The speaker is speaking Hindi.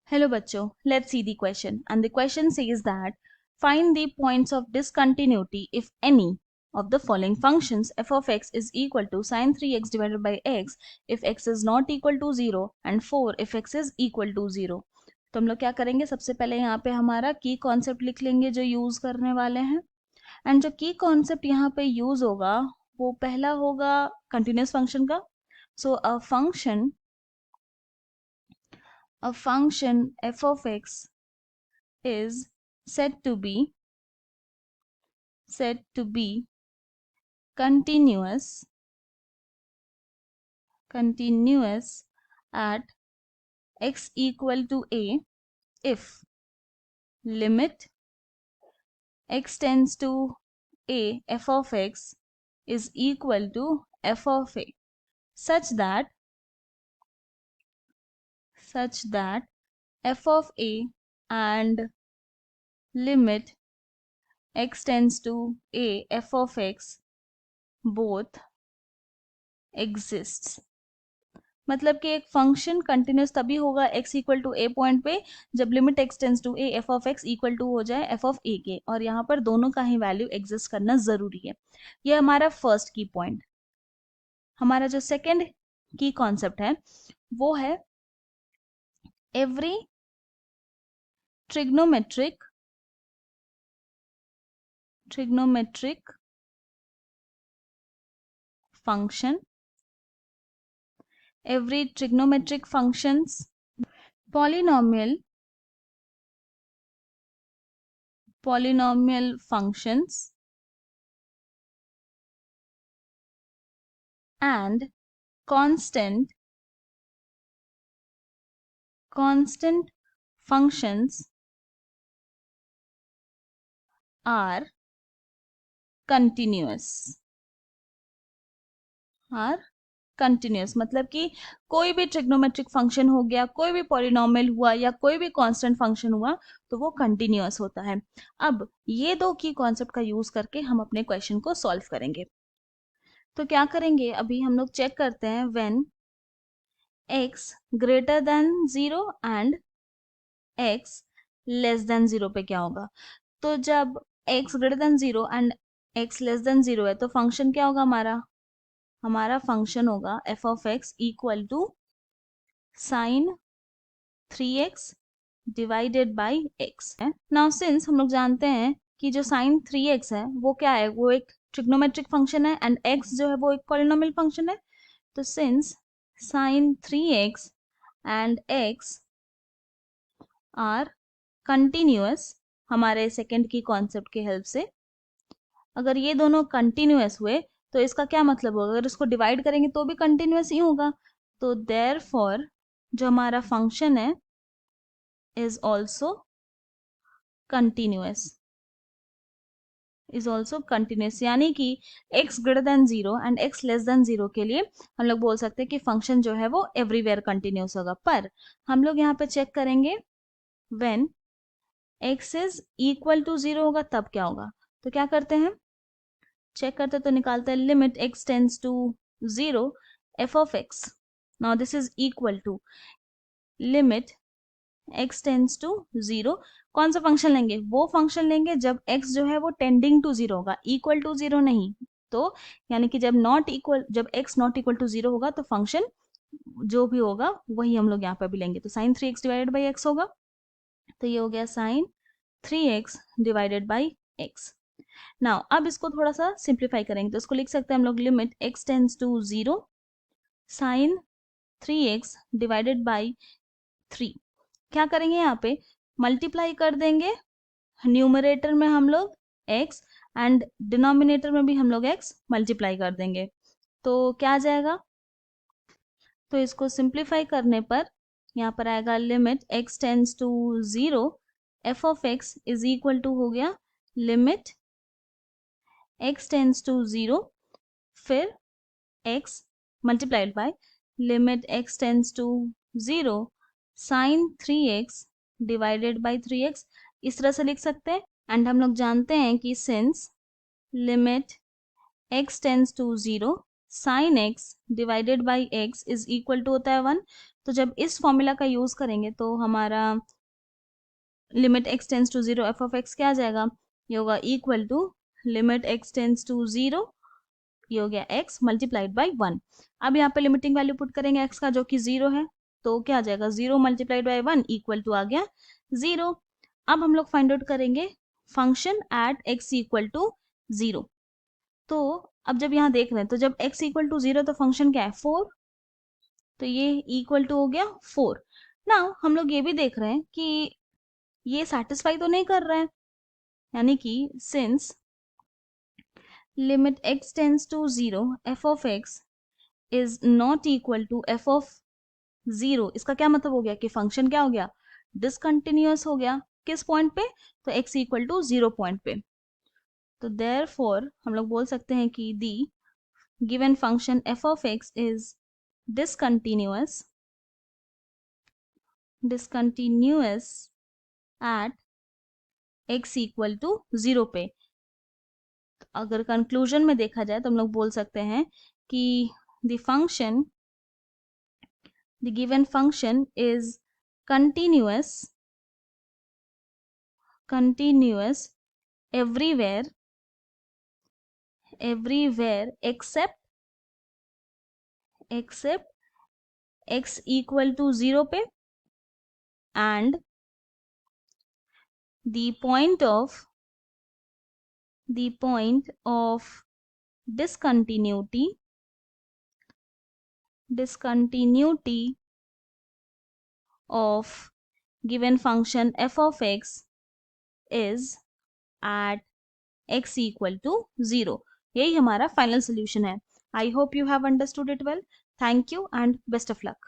Hello bachcho, let's see the question. And the question says that find the points of discontinuity if any of the following functions. F of x is equal to sin 3x divided by x if x is not equal to 0 and 4 if x is equal to 0. तो हम लोग क्या करेंगे, सबसे पहले यहाँ पे हमारा की कॉन्सेप्ट लिख लेंगे जो यूज करने वाले हैं. एंड जो की कॉन्सेप्ट यहाँ पे यूज होगा वो पहला होगा कंटिन्यूस फंक्शन का. सो a function f of x is said to be continuous at x equal to a if limit x tends to a f of x is equal to f of a such that f of a and limit x tends to a f of x both exists. मतलब कि एक फंक्शन कंटिन्यूस तभी होगा x equal to a point पे जब limit x tends to a f of x equal to हो जाए f ऑफ a के, और यहाँ पर दोनों का ही वैल्यू एग्जिस्ट करना जरूरी है. ये हमारा फर्स्ट की पॉइंट. हमारा जो सेकंड की कॉन्सेप्ट है वो है every trigonometric function, every trigonometric functions polynomial functions and constant functions are continuous. मतलब कि कोई भी ट्रिग्नोमेट्रिक फंक्शन हो गया, कोई भी पॉलिनोमियल हुआ या कोई भी कांस्टेंट फंक्शन हुआ तो वो कंटिन्यूअस होता है. अब ये दो की कॉन्सेप्ट का यूज करके हम अपने क्वेश्चन को सॉल्व करेंगे. तो क्या करेंगे, अभी हम लोग चेक करते हैं when x greater than 0 and x less than 0 पे क्या होगा. तो जब x greater than 0 and x less than 0 है तो फंक्शन क्या होगा, हमारा फंक्शन होगा f of x equal to sine 3x divided by x है. नाउ सिंस हम लोग जानते हैं कि जो साइन 3x है वो क्या है, वो एक ट्रिग्नोमेट्रिक फंक्शन है एंड x जो है वो एक पॉलिनोमियल फंक्शन है. तो since sine 3x and x are continuous, हमारे सेकेंड की कॉन्सेप्ट के हेल्प से अगर ये दोनों कंटिन्यूअस हुए तो इसका क्या मतलब होगा, अगर इसको डिवाइड करेंगे तो भी कंटिन्यूअस ही होगा. तो देयरफॉर जो हमारा फंक्शन है इज ऑल्सो कंटिन्यूअस, यानी कि x greater than 0 and x less than 0 के लिए हम लोग बोल सकते हैं कि फंक्शन जो है वो एवरीवेयर कंटिन्यूअस होगा. पर हम लोग यहाँ पे चेक करेंगे when x is equal to 0 होगा तब क्या होगा. तो क्या करते हैं, चेक करते तो निकालते हैं limit x tends to 0 f of x. Now this is equal to limit x tends to 0. कौन सा फंक्शन लेंगे, वो फंक्शन लेंगे जब x जो है वो टेंडिंग टू 0 होगा, इक्वल टू 0 नहीं. तो यानी कि जब x नॉट इक्वल टू 0 होगा तो फंक्शन जो भी होगा वही हम लोग यहाँ पे भी लेंगे. तो sign 3x divided by x होगा. तो ये हो गया sine 3x divided by x. Now अब इसको थोड़ा सा सिंप्लीफाई करेंगे तो इसको लिख सकते हैं हम लोग limit x tends to 0 sine 3x divided by 3. क्या करेंगे, यहाँ पे मल्टीप्लाई कर देंगे न्यूमरेटर में हम लोग x एंड डिनोमिनेटर में भी हम लोग x मल्टीप्लाई कर देंगे. तो क्या आ जाएगा, तो इसको सिंप्लीफाई करने पर यहाँ पर आएगा limit x tends to 0 f of x is equal to हो गया लिमिट x टेंस टू 0 फिर x multiplied by limit x tends to 0 sine 3x divided by 3x. इस तरह से लिख सकते हैं. एंड हम लोग जानते हैं कि since limit x tends to 0 sine x divided by x is equal to होता है 1। तो जब इस फॉर्मूला का यूज करेंगे तो हमारा limit x tends to zero f of x क्या आ जाएगा, ये होगा equal to limit x tends to zero, ये हो गया x मल्टीप्लाइड बाई 1। अब यहाँ पे लिमिटिंग वैल्यू पुट करेंगे x का जो कि 0 है, तो क्या आ जाएगा 0 मल्टीप्लाइड बाई 1 इक्वल टू आ गया 0। अब हम लोग फाइंड आउट करेंगे function at x equal to 0। तो अब जब यहाँ देख रहे हैं तो जब x इक्वल टू 0 तो फंक्शन क्या है 4, तो ये इक्वल टू हो गया 4। नाउ हम लोग ये भी देख रहे हैं कि ये सेटिस्फाई तो नहीं कर रहा है, यानी कि since limit x tends to 0 f of x is not equal to f of 0, इसका क्या मतलब हो गया कि फंक्शन क्या हो गया, डिसकंटिन्यूअस हो गया। किस पॉइंट पे, तो x इक्वल टू 0 पॉइंट पे। तो देयरफॉर हम लोग बोल सकते हैं कि the given function f of x is discontinuous at x equal to 0 पे। अगर कंक्लूजन में देखा जाए तो हम लोग बोल सकते हैं कि the function the given function is continuous everywhere except x equal to 0 पे, and the point of discontinuity of given function f of x is at x equal to 0। यही हमारा फाइनल सोल्यूशन है। I hope you have understood it well. Thank you and best of luck.